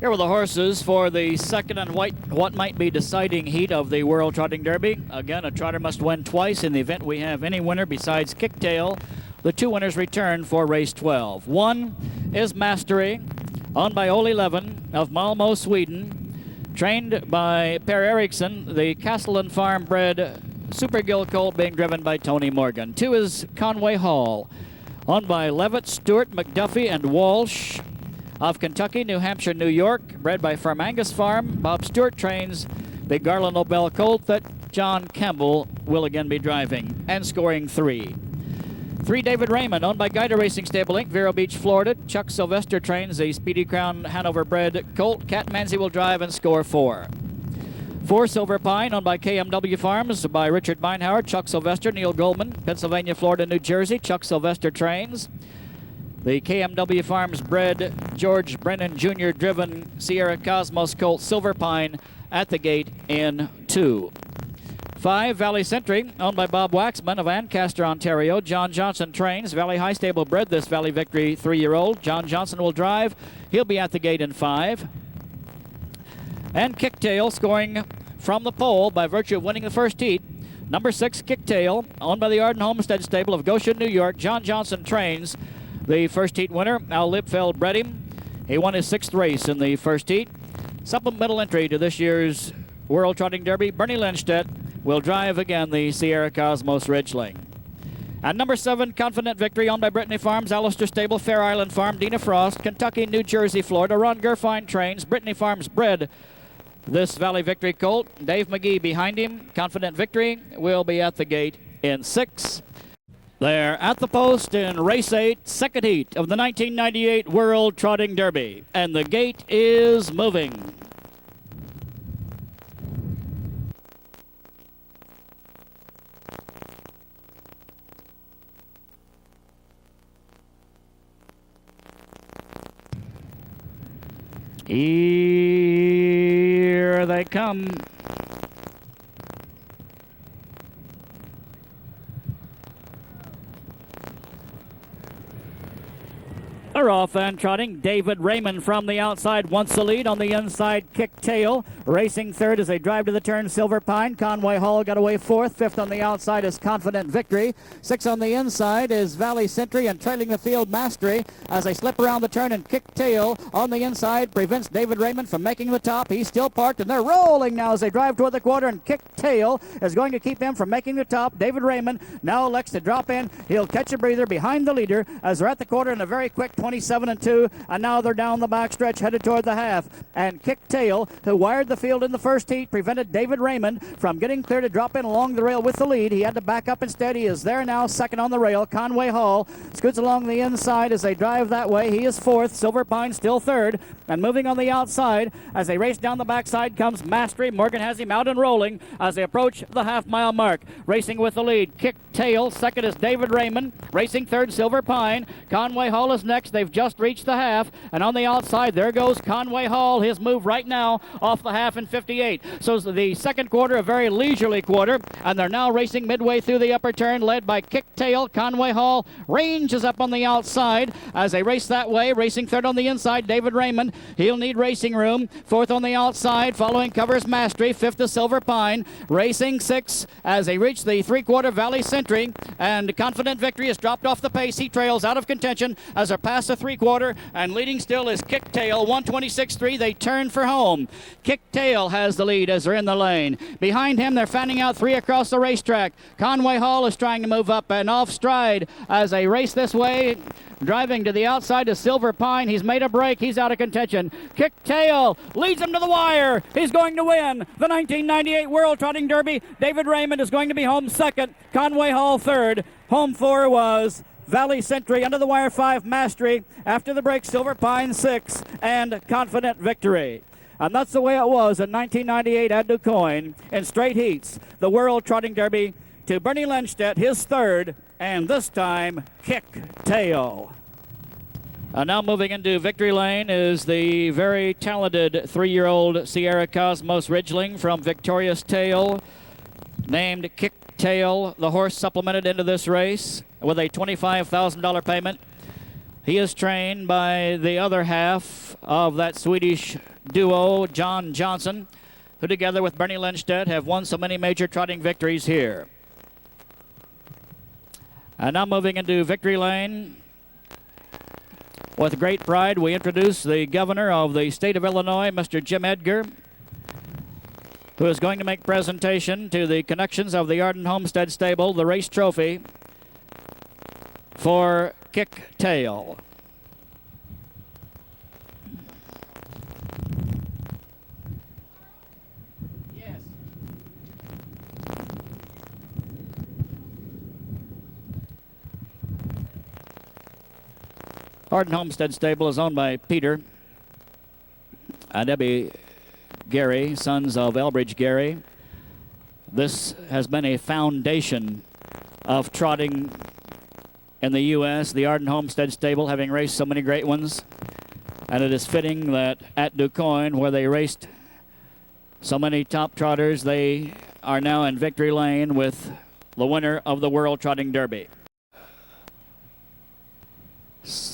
Here are the horses for the second and what might be deciding heat of the World Trotting Derby. Again, a trotter must win twice. In the event we have any winner besides Kicktail, the two winners return for race 12. One is Mastery, owned by Ole 11 of Malmo, Sweden, trained by Per Eriksson, the Castellan Farm bred Super Gill colt being driven by Tony Morgan. Two is Conway Hall, owned by Levitt, Stewart, McDuffie, and Walsh of Kentucky, New Hampshire, New York, bred by Farmangus Farm. Bob Stewart trains the Garland Nobel colt that John Campbell will again be driving, and scoring 3. 3, David Raymond, owned by Guida Racing Stable Inc., Vero Beach, Florida. Chuck Sylvester trains a Speedy Crown Hanover bred colt. Cat Manzi will drive and score 4. 4, Silver Pine, owned by KMW Farms by Richard Meinhauer, Chuck Sylvester, Neil Goldman, Pennsylvania, Florida, New Jersey. Chuck Sylvester trains the KMW Farms bred George Brennan Jr. driven Sierra Cosmos colt Silver Pine at the gate in 2. 5, Valley Sentry, owned by Bob Waxman of Ancaster, Ontario. John Johnson trains. Valley High Stable bred this Valley Victory 3-year-old. John Johnson will drive. He'll be at the gate in 5. And Kicktail, scoring from the pole by virtue of winning the first heat. Number 6, Kicktail, owned by the Arden Homestead Stable of Goshen, New York. John Johnson trains the first heat winner. Al Lipfeld bred him. He won his 6th race in the first heat. Supplemental entry to this year's World Trotting Derby. Bernie Lindstedt will drive again the Sierra Cosmos Ridgeling. And number 7, Confident Victory, owned by Brittany Farms, Alistair Stable, Fair Island Farm, Dina Frost, Kentucky, New Jersey, Florida. Ron Gerfine trains. Brittany Farms bred this Valley Victory colt. Dave McGee behind him. Confident Victory will be at the gate in 6. They're at the post in race 8, second heat of the 1998 World Trotting Derby. And the gate is moving. Here they come. They're off and trotting. David Raymond from the outside wants the lead. On the inside, Kicktail racing third as they drive to the turn. Silver Pine. Conway Hall got away fourth. Fifth on the outside is Confident Victory. 6 on the inside is Valley Sentry, and trailing the field, Mastery, as they slip around the turn. And Kicktail on the inside prevents David Raymond from making the top. He's still parked, and they're rolling now as they drive toward the quarter, and Kicktail is going to keep him from making the top. David Raymond now elects to drop in. He'll catch a breather behind the leader as they're at the quarter in a very quick 27-2, and now they're down the backstretch headed toward the half. And Kicktail, who wired the field in the first heat, prevented David Raymond from getting clear to drop in along the rail with the lead. He had to back up instead. He is there now, second on the rail. Conway Hall scoots along the inside as they drive that way. He is fourth. Silver Pine still third. And moving on the outside as they race down the backside comes Mastery. Morgan has him out and rolling as they approach the half-mile mark. Racing with the lead, Kicktail. Second is David Raymond. Racing third, Silver Pine. Conway Hall is next. They've just reached the half. And on the outside, there goes Conway Hall. His move right now off the half in 58. So the second quarter, a very leisurely quarter. And they're now racing midway through the upper turn, led by Kicktail. Conway Hall ranges up on the outside as they race that way. Racing third on the inside, David Raymond. He'll need racing room. Fourth on the outside, following covers Mastery. Fifth is Silver Pine. Racing 6 as they reach the three-quarter Valley Sentry. And Confident Victory has dropped off the pace. He trails out of contention as they're past the three-quarter. And leading still is Kicktail, 126.3. They turn for home. Kicktail has the lead as they're in the lane. Behind him, they're fanning out 3 across the racetrack. Conway Hall is trying to move up and off stride as they race this way. Driving to the outside is Silver Pine. He's made a break. He's out of contention. Kicktail leads him to the wire. He's going to win the 1998 World Trotting Derby. David Raymond is going to be home second. Conway Hall third. Home 4 was Valley Sentry. Under the wire 5, Mastery. After the break, Silver Pine 6 and Confident Victory. And that's the way it was in 1998 at DuQuoin in straight heats. The World Trotting Derby to Bernie Lindstedt, his third, and this time Kicktail. Now moving into victory lane is the very talented 3-year-old Sierra Cosmos Ridgeling from Victorious Tail, named Kicktail. The horse supplemented into this race with a $25,000 payment. He is trained by the other half of that Swedish duo, John Johnson, who together with Bernie Lindstedt have won so many major trotting victories here. And now moving into victory lane. With great pride, we introduce the governor of the state of Illinois, Mr. Jim Edgar, who is going to make presentation to the connections of the Arden Homestead Stable, the race trophy for Kicktail. Yes. Arden Homestead Stable is owned by Peter and Debbie Gary, sons of Elbridge Gary. This has been a foundation of trotting in the U.S., the Arden Homestead Stable having raced so many great ones. And it is fitting that at DuQuoin, where they raced so many top trotters, they are now in victory lane with the winner of the World Trotting Derby.